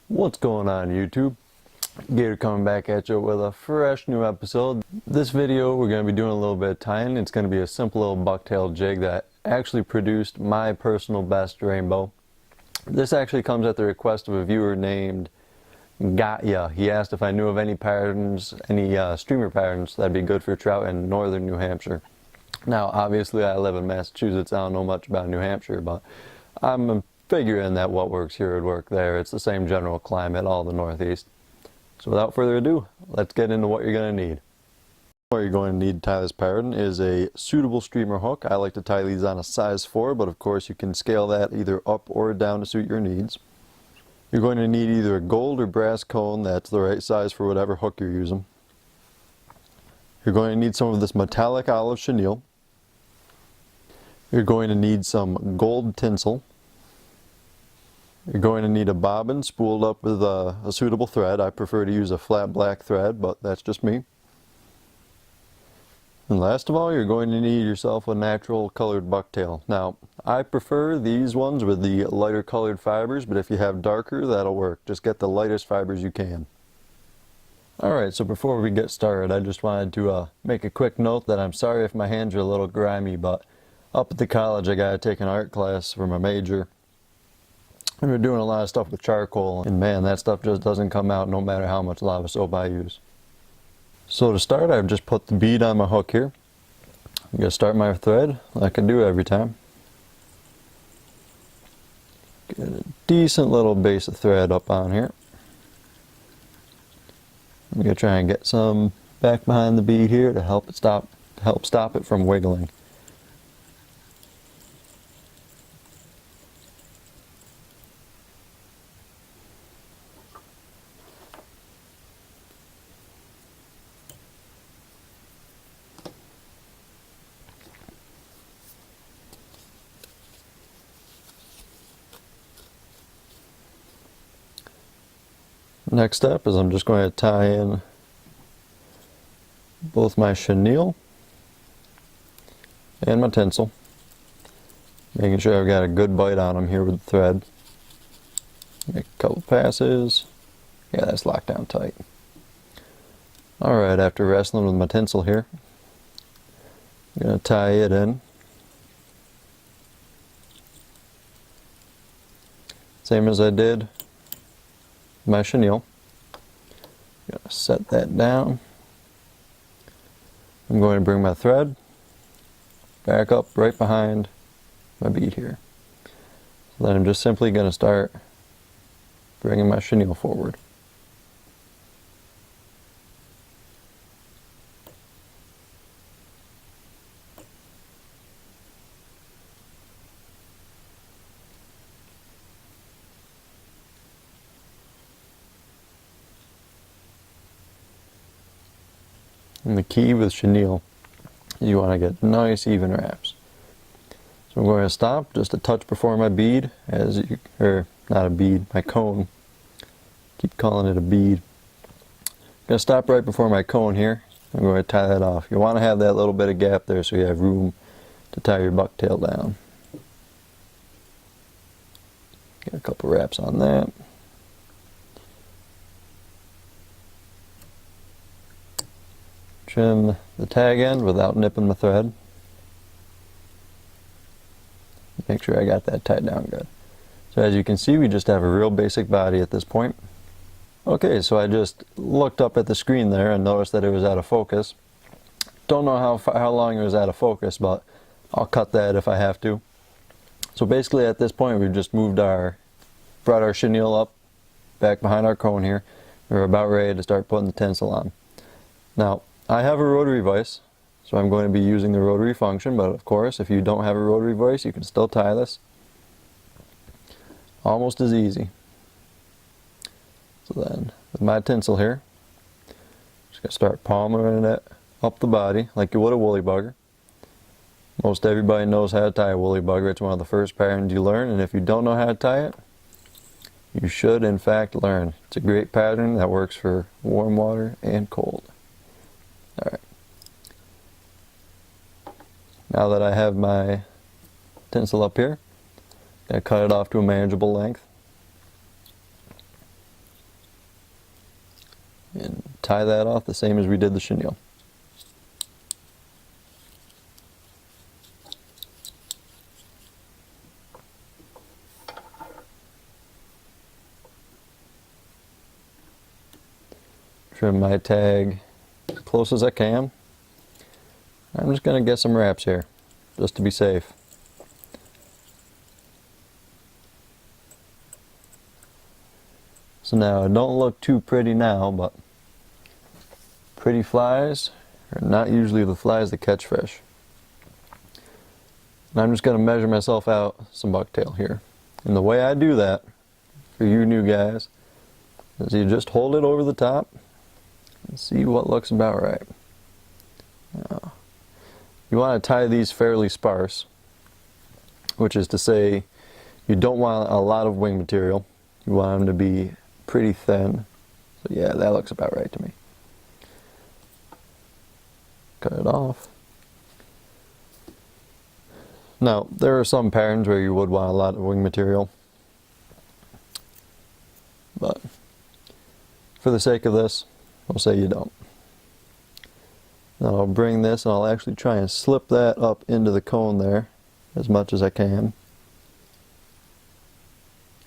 What's going on YouTube? Gator coming back at you with a fresh new episode. This video we're going to be doing a little bit of tying. It's going to be a simple little bucktail jig that actually produced my personal best rainbow. This actually comes at the request of a viewer named Gotya. He asked if I knew of any patterns, any streamer patterns that'd be good for trout in northern New Hampshire. Now obviously I live in Massachusetts, I don't know much about New Hampshire, but I'm figuring that what works here would work there. It's the same general climate, all the Northeast. So without further ado, let's get into what you're going to need. What you're going to need to tie this pattern is a suitable streamer hook. I like to tie these on a size 4, but of course you can scale that either up or down to suit your needs. You're going to need either a gold or brass cone that's the right size for whatever hook you're using. You're going to need some of this metallic olive chenille. You're going to need some gold tinsel. You're going to need a bobbin spooled up with a suitable thread. I prefer to use a flat black thread, but that's just me. And last of all, you're going to need yourself a natural colored bucktail. Now, I prefer these ones with the lighter colored fibers, but if you have darker, that'll work. Just get the lightest fibers you can. Alright, so before we get started, I just wanted to make a quick note that I'm sorry if my hands are a little grimy, but up at the college I got to take an art class for my major. And we're doing a lot of stuff with charcoal, and man, that stuff just doesn't come out no matter how much lava soap I use. So to start, I've just put the bead on my hook here. I'm going to start my thread like I do every time. Get a decent little base of thread up on here. I'm going to try and get some back behind the bead here to help stop it from wiggling. Next step is I'm just going to tie in both my chenille and my tinsel, making sure I've got a good bite on them here with the thread. Make a couple passes. Yeah, that's locked down tight. Alright, after wrestling with my tinsel here, I'm going to tie it in. Same as I did my chenille. I'm going to set that down. I'm going to bring my thread back up right behind my bead here. So then I'm just simply going to start bringing my chenille forward. And the key with chenille is you want to get nice even wraps. So I'm going to stop just a touch before my bead, or not a bead, my cone. Keep calling it a bead. I'm going to stop right before my cone here. I'm going to tie that off. You want to have that little bit of gap there so you have room to tie your bucktail down. Get a couple wraps on that. Trim the tag end without nipping the thread. Make sure I got that tied down good. So as you can see, we just have a real basic body at this point. Okay, so I just looked up at the screen there and noticed that it was out of focus. Don't know how long it was out of focus, but I'll cut that if I have to. So basically at this point we've just brought our chenille up back behind our cone here. We're about ready to start putting the tinsel on. Now, I have a rotary vise, so I'm going to be using the rotary function, but of course if you don't have a rotary vise you can still tie this. Almost as easy. So then with my tinsel here, just going to start palming it up the body like you would a woolly bugger. Most everybody knows how to tie a woolly bugger. It's one of the first patterns you learn, and if you don't know how to tie it, you should in fact learn. It's a great pattern that works for warm water and cold. Alright. Now that I have my tinsel up here, I'm going to cut it off to a manageable length. tie that off the same as we did the chenille. Trim my tag as close as I can. I'm just going to get some wraps here, just to be safe. So now, it don't look too pretty now, but pretty flies are not usually the flies that catch fish. And I'm just going to measure myself out some bucktail here. And the way I do that, for you new guys, is you just hold it over the top and see what looks about right. Now, you want to tie these fairly sparse, which is to say you don't want a lot of wing material. You want them to be pretty thin. So yeah, that looks about right to me. Cut it off. Now, there are some patterns where you would want a lot of wing material, but for the sake of this, we'll say you don't. Now I'll bring this and I'll actually try and slip that up into the cone there as much as I can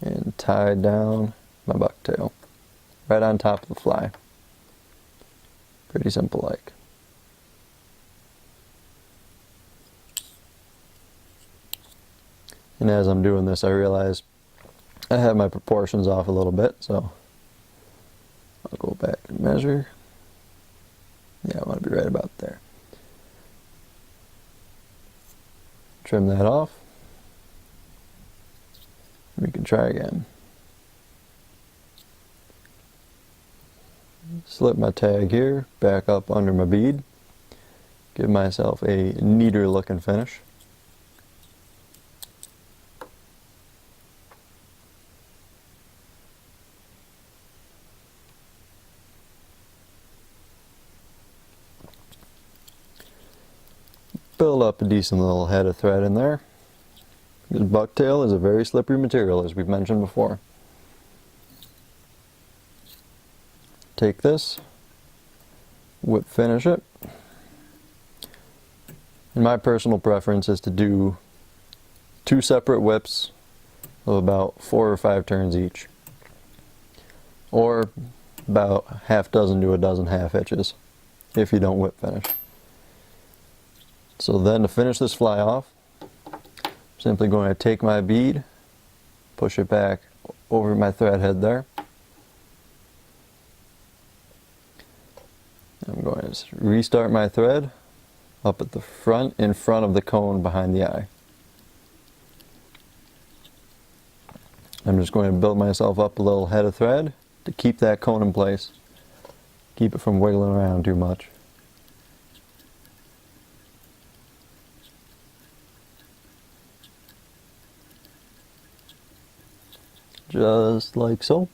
and tie down my bucktail right on top of the fly. Pretty simple like. And as I'm doing this, I realize I have my proportions off a little bit, so I'll go back and measure. Yeah, I want to be right about there. Trim that off. We can try again. Slip my tag here, back up under my bead. Give myself a neater looking finish. Build up a decent little head of thread in there. Because bucktail is a very slippery material, as we've mentioned before. Take this, whip finish it. And my personal preference is to do 2 separate whips of about 4 or 5 turns each. Or about half dozen to a dozen half hitches, if you don't whip finish. So then to finish this fly off, I'm simply going to take my bead, push it back over my thread head there. I'm going to restart my thread up at the front, in front of the cone behind the eye. I'm just going to build myself up a little head of thread to keep that cone in place. Keep it from wiggling around too much. Just like so.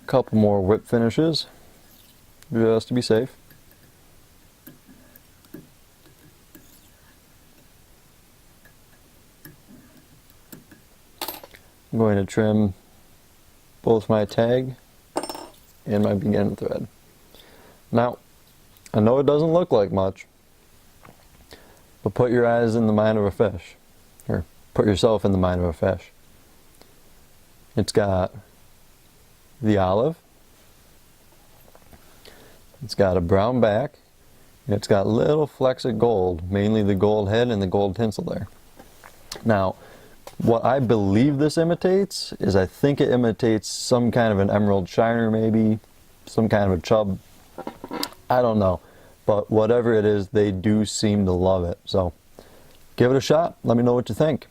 A couple more whip finishes, just to be safe. I'm going to trim both my tag and my beginning thread. Now, I know it doesn't look like much, but put your eyes in the mind of a fish, or put yourself in the mind of a fish. It's got the olive, it's got a brown back, and it's got little flecks of gold, mainly the gold head and the gold tinsel there. Now, what I believe this imitates is I think it imitates some kind of an emerald shiner, maybe some kind of a chub. I don't know, but whatever it is, they do seem to love it. So give it a shot. Let me know what you think.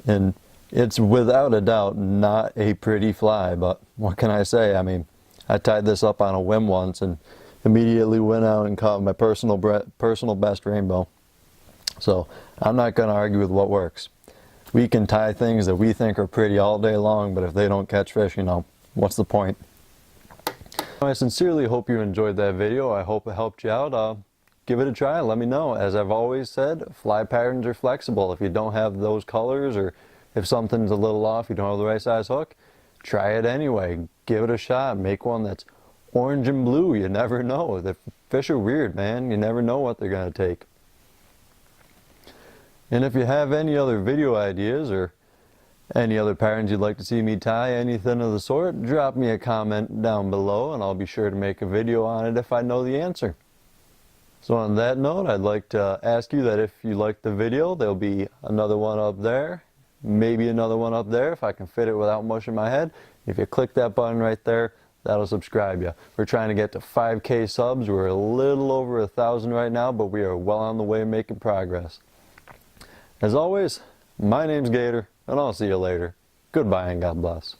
And it's without a doubt not a pretty fly, but what can I say? I mean, I tied this up on a whim once and immediately went out and caught my personal best rainbow. So I'm not going to argue with what works. We can tie things that we think are pretty all day long, but if they don't catch fish, you know, what's the point? I sincerely hope you enjoyed that video. I hope it helped you out. give it a try. Let me know. As I've always said, fly patterns are flexible. If you don't have those colors, or if something's a little off, you don't have the right size hook, try it anyway. Give it a shot. Make one that's orange and blue. You never know. The fish are weird, man. You never know what they're going to take. And if you have any other video ideas or any other patterns you'd like to see me tie, anything of the sort, drop me a comment down below and I'll be sure to make a video on it if I know the answer. So on that note, I'd like to ask you that if you liked the video, there'll be another one up there, maybe another one up there if I can fit it without mushing my head. If you click that button right there, that'll subscribe you. We're trying to get to 5K subs. We're a little over 1,000 right now, but we are well on the way making progress. As always, my name's Gator, and I'll see you later. Goodbye and God bless.